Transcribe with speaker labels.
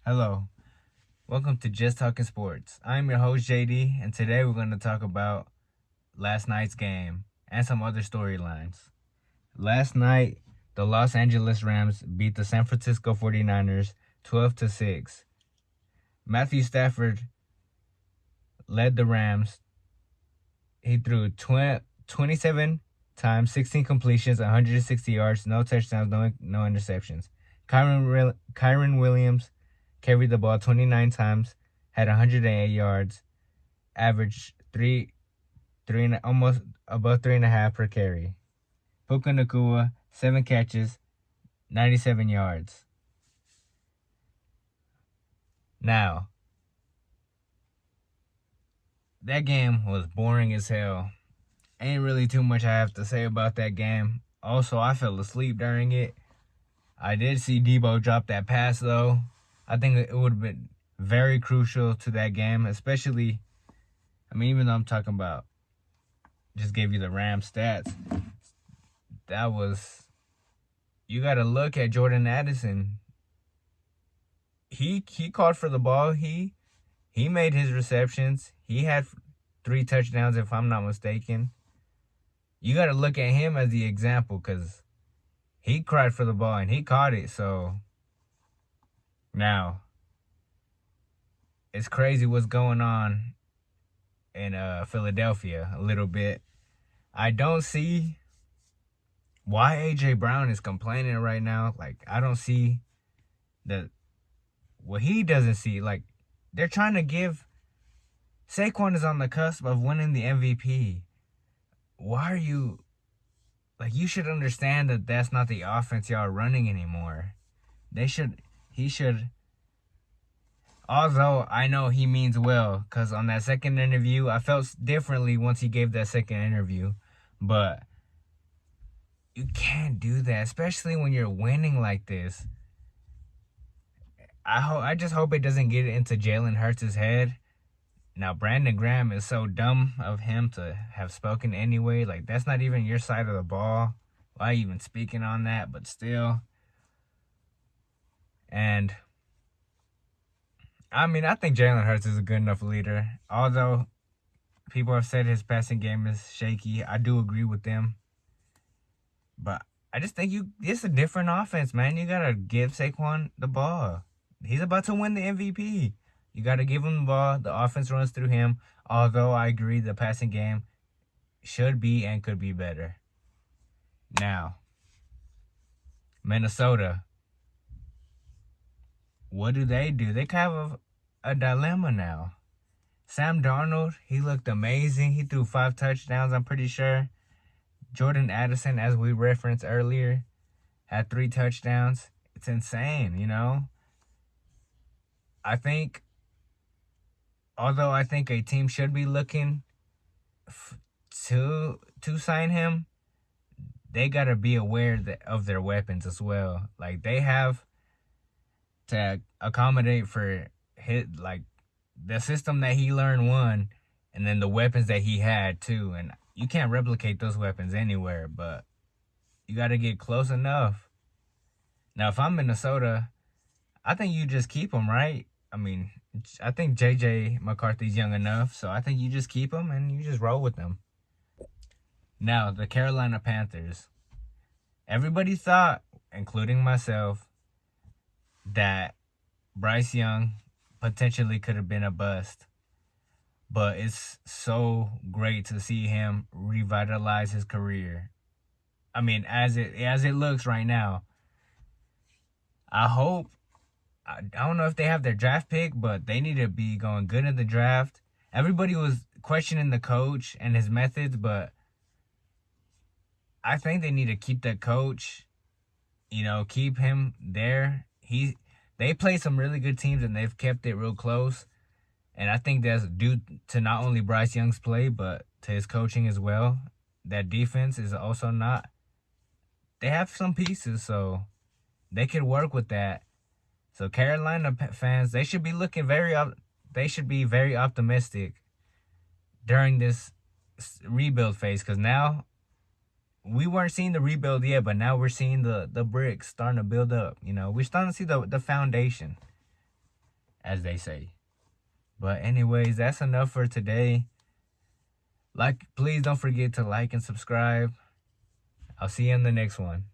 Speaker 1: Hello, welcome to Just Talking Sports. I'm your host JD, and today we're going to talk about last night's game and some other storylines. Last night, the Los Angeles Rams beat the San Francisco 49ers 12-6. Matthew Stafford led the Rams. He threw 27 times, 16 completions, 160 yards, no touchdowns, no interceptions. Kyron Williams carried the ball 29 times, had 108 yards, averaged almost above 3.5 per carry. Puka Nacua, 7 catches, 97 yards. Now, that game was boring as hell. Ain't really too much I have to say about that game. Also, I fell asleep during it. I did see Debo drop that pass, though. I think it would have been very crucial to that game, especially, even though I'm talking about, just gave you the Rams stats, you got to look at Jordan Addison. He called for the ball. He made his receptions. He had 3 touchdowns, if I'm not mistaken. You got to look at him as the example because he cried for the ball and he caught it. So now it's crazy what's going on in Philadelphia a little bit. I don't see why A.J. Brown is complaining right now. I don't see what he doesn't see. They're trying to give Saquon is on the cusp of winning the MVP. Why are you you should understand that that's not the offense y'all are running anymore. He should, although I know he means well, because on that second interview, I felt differently once he gave that second interview. But you can't do that, especially when you're winning like this. I just hope it doesn't get into Jalen Hurts' head. Now, Brandon Graham is so dumb of him to have spoken anyway. That's not even your side of the ball. Why even speaking on that? But still. And, I think Jalen Hurts is a good enough leader. Although people have said his passing game is shaky, I do agree with them. But I just think it's a different offense, man. You got to give Saquon the ball. He's about to win the MVP. You got to give him the ball. The offense runs through him. Although I agree the passing game should be and could be better. Now, Minnesota. What do? They kind of a dilemma now. Sam Darnold, he looked amazing. He threw 5 touchdowns, I'm pretty sure. Jordan Addison, as we referenced earlier, had 3 touchdowns. It's insane, Although I think a team should be looking to sign him, they got to be aware of their weapons as well. They have to accommodate for the system that he learned one, and then the weapons that he had too. And you can't replicate those weapons anywhere, but you got to get close enough. Now, if I'm Minnesota, I think you just keep him, right? I think J.J. McCarthy's young enough, so I think you just keep him and you just roll with them. Now, the Carolina Panthers. Everybody thought, including myself, that Bryce Young potentially could have been a bust. But it's so great to see him revitalize his career. As it looks right now, I don't know if they have their draft pick, but they need to be going good in the draft. Everybody was questioning the coach and his methods, but I think they need to keep that coach, keep him there. They play some really good teams and they've kept it real close. And I think that's due to not only Bryce Young's play, but to his coaching as well. That defense is also not. They have some pieces, so they could work with that. So Carolina fans, they should be very optimistic during this rebuild phase, because now we weren't seeing the rebuild yet, but now we're seeing the bricks starting to build up. We're starting to see the foundation. as they say. But anyways, that's enough for today. Please don't forget to like and subscribe. I'll see you in the next one.